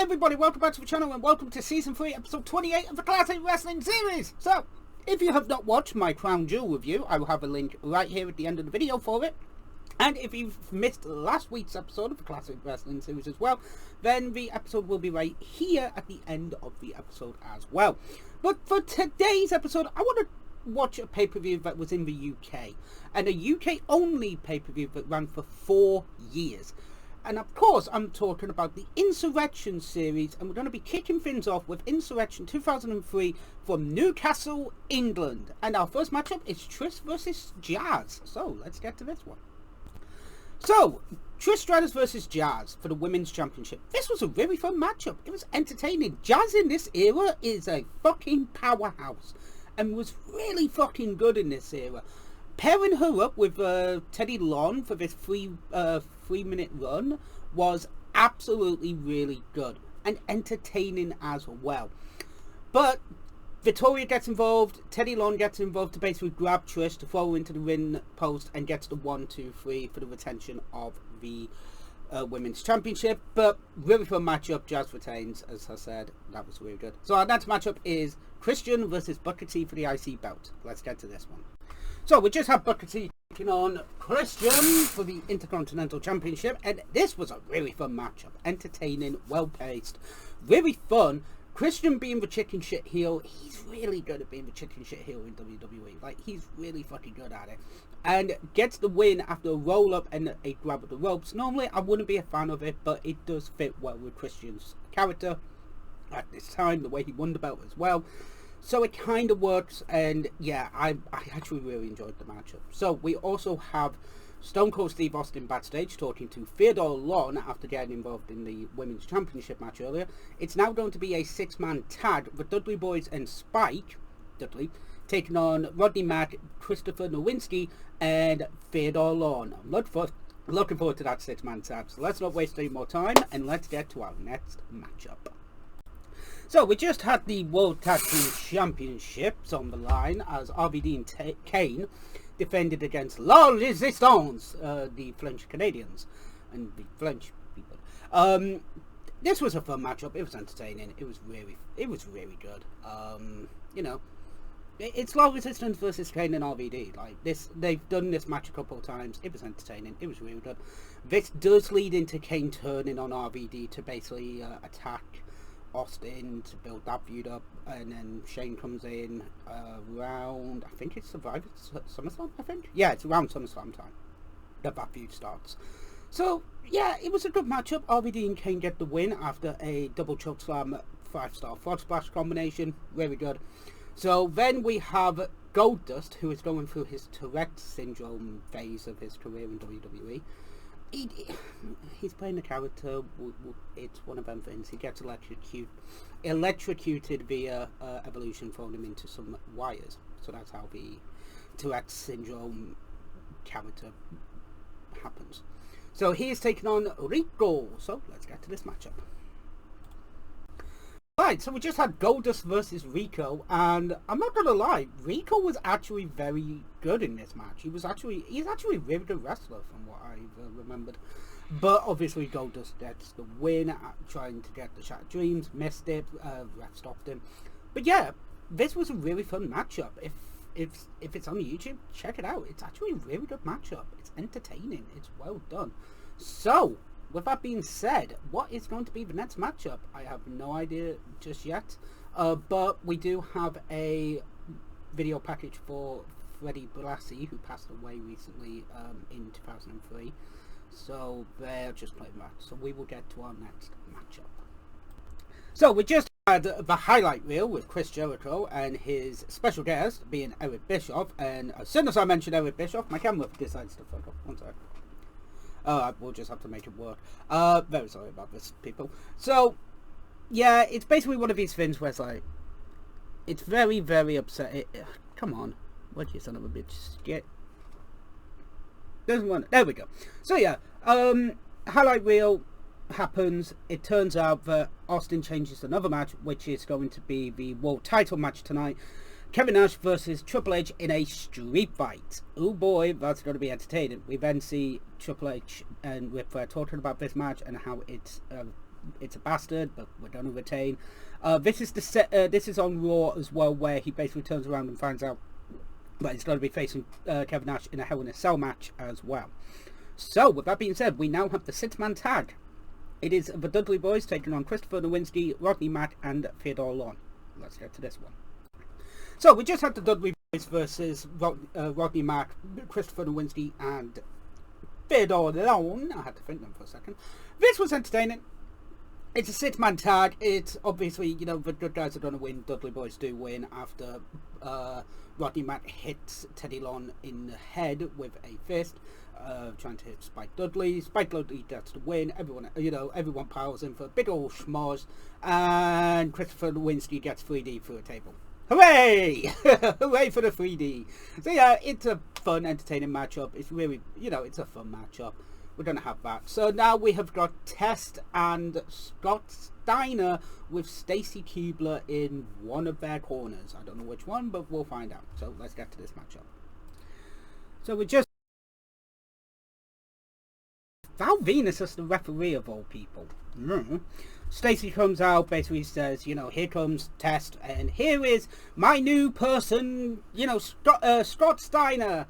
everybody, welcome back to the channel and welcome to Season 3, Episode 28 of the Classic Wrestling Series. So, if you have not watched my Crown Jewel review, I will have a link right here at the end of the video for it. And if you've missed last week's episode of the Classic Wrestling Series as well, then the episode will be right here at the end of the episode as well. But for today's episode, I want to watch a pay-per-view that was in the UK. And a UK-only pay-per-view that ran for 4 years. And of course, I'm talking about the Insurrection series, and we're going to be kicking things off with Insurrection 2003 from Newcastle, England. And our first matchup is Trish versus Jazz. So, let's get to this one. So, Trish Stratus versus Jazz for the Women's Championship. This was a really fun matchup. It was entertaining. Jazz in this era is a fucking powerhouse, and was really fucking good in this era. Pairing her up with Teddy Long for this three-minute run was absolutely really good and entertaining as well. But Victoria gets involved, Teddy Long gets involved to basically grab Trish to throw her into the ring post and gets the 1, 2, 3 for the retention of the Women's Championship. But really fun matchup. Jazz retains, as I said. That was really good. So our next matchup is Christian versus Booker T for the IC belt. Let's get to this one. So we just have Booker T taking on Christian for the Intercontinental Championship, and this was a really fun matchup. Entertaining, well-paced, really fun. Christian being the chicken shit heel, he's really good at being the chicken shit heel in WWE. Like, he's really fucking good at it. And gets the win after a roll-up and a grab of the ropes. Normally, I wouldn't be a fan of it, but it does fit well with Christian's character at this time, the way he won the belt as well. So it kind of works, and yeah, I actually really enjoyed the matchup. So we also have Stone Cold Steve Austin backstage talking to Theodore Lon after getting involved in the Women's Championship match earlier. It's now going to be a 6-man tag with Dudley Boyz and Spike Dudley taking on Rodney Mack, Christopher Nowinski, and Theodore Lon. I'm looking forward to that 6-man tag. So let's not waste any more time, and let's get to our next matchup. So, we just had the World Tag Team Championships on the line as RVD and Kane defended against La Resistance, the French Canadians, and the French people. This was a fun matchup. It was entertaining. It was really good. You know, it's La Resistance versus Kane and RVD. Like this, they've done this match a couple of times. It was entertaining. It was really good. This does lead into Kane turning on RVD to basically attack Austin to build that feud up, and then Shane comes in around, I think it's Survivor SummerSlam, I think? Yeah, it's around SummerSlam time that feud starts. So, yeah, it was a good matchup. RVD and Kane get the win after a double chokeslam 5-star frog splash combination. Really good. So then we have Goldust, who is going through his Tourette syndrome phase of his career in WWE. He's playing a character. It's one of them things. He gets electrocuted via Evolution, throwing him into some wires. So that's how the Tourette syndrome character happens. So he is taking on Rico. So let's get to this matchup. Right, so we just had Goldust versus Rico, and I'm not gonna lie, Rico was actually very good in this match. He's actually a really good wrestler from what I've remembered. But obviously Goldust gets the win, trying to get the Shattered Dreams, missed it, ref stopped him. But yeah, this was a really fun matchup. If it's on YouTube, check it out. It's actually a really good matchup. It's entertaining. It's well done. So, with that being said, what is going to be the next matchup? I have no idea just yet, but we do have a video package for Freddie Blassie, who passed away recently in 2003. So they're just playing that. So we will get to our next matchup. So we just had the highlight reel with Chris Jericho and his special guest being Eric Bischoff. And as soon as I mentioned Eric Bischoff, my camera decides to fuck off. One sec. We'll just have to make it work. Very sorry about this, people. So, yeah, it's basically one of these things where it's like, it's very, very upsetting. Come on. What, you son of a bitch? Get. Doesn't want. There we go. So, yeah, highlight reel happens. It turns out that Austin changes another match, which is going to be the world title match tonight. Kevin Nash versus Triple H in a street fight. Oh boy, that's going to be entertaining. We then see Triple H and Ric Flair talking about this match and how it's it's a bastard, but we're going to retain. This is on Raw as well, where he basically turns around and finds out that he's going to be facing Kevin Nash in a Hell in a Cell match as well. So, with that being said, we now have the 6-man tag. It is the Dudley Boys taking on Christopher Nowinski, Rodney Mack, and Theodore Long. Let's get to this one. So, we just had the Dudley Boys versus Rodney Mack, Christopher Nowinski, and Theodore Long. I had to think them for a second. This was entertaining. It's a 6-man tag. It's obviously, you know, the good guys are going to win. Dudley Boys do win after Rodney Mack hits Teddy Long in the head with a fist, trying to hit Spike Dudley. Spike Dudley gets the win. Everyone piles in for a big old schmoz, and Christopher Nowinski gets 3D through a table. Hooray! Hooray for the 3D. So yeah, it's a fun, entertaining matchup. It's really, it's a fun matchup. We're going to have that. So now we have got Test and Scott Steiner with Stacy Keibler in one of their corners. I don't know which one, but we'll find out. So let's get to this matchup. So we just... Val Venus is the referee of all people. Stacy comes out, basically says, here comes Test, and here is my new person, Scott Steiner.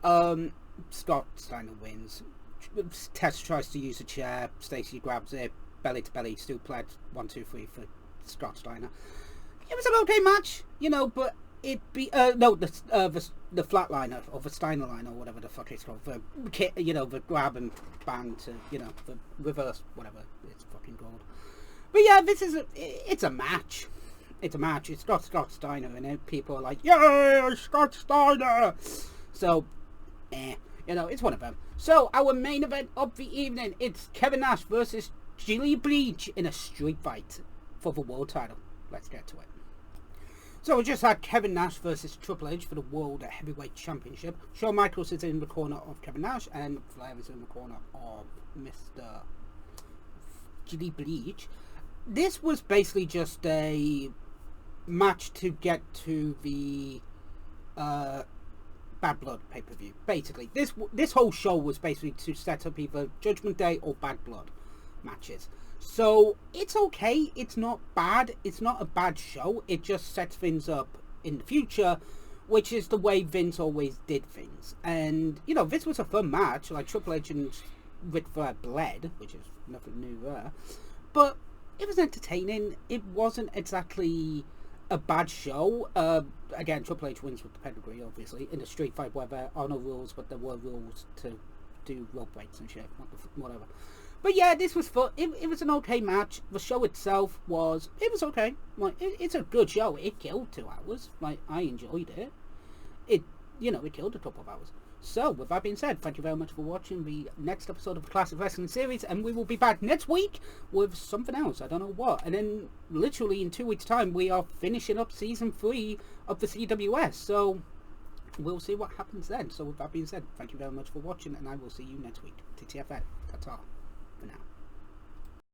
Scott Steiner wins. Test tries to use a chair. Stacy grabs it, belly to belly, suplex 1, 2, 3 for Scott Steiner. It was an okay match, but it be the flatliner or the Steiner line or whatever the fuck it's called. The grab and bang to the reverse, whatever it's fucking called. But yeah, it's a match. It's a match. It's got Scott Steiner in it. People are like, yeah, Scott Steiner. So, it's one of them. So, our main event of the evening, it's Kevin Nash versus Jilly Bleach in a street fight for the world title. Let's get to it. So, we just had Kevin Nash versus Triple H for the World Heavyweight Championship. Shawn Michaels is in the corner of Kevin Nash, and Flair is in the corner of Mr. Jilly Bleach. This was basically just a match to get to the Bad Blood pay-per-view. Basically, this whole show was basically to set up either Judgment Day or Bad Blood matches. So it's okay. It's not bad. It's not a bad show. It just sets things up in the future, which is the way Vince always did things. And this was a fun match. Like Triple H and Ric Flair bled, which is nothing new there. But it was entertaining. It wasn't exactly a bad show. Again, Triple H wins with the pedigree, obviously, in a street fight where there are no rules, but there were rules to do rope breaks and shit, whatever. But yeah, this was fun. It was an okay match. The show itself was okay. Like, it's a good show. It killed 2 hours. Like, I enjoyed it. It killed a couple of hours. So, with that being said, thank you very much for watching the next episode of the Classic Wrestling Series, and we will be back next week with something else. I don't know what. And then, literally in 2 weeks' time, we are finishing up Season 3 of the CWS. So, we'll see what happens then. So, with that being said, thank you very much for watching, and I will see you next week. TTFN. Ta-ta for now.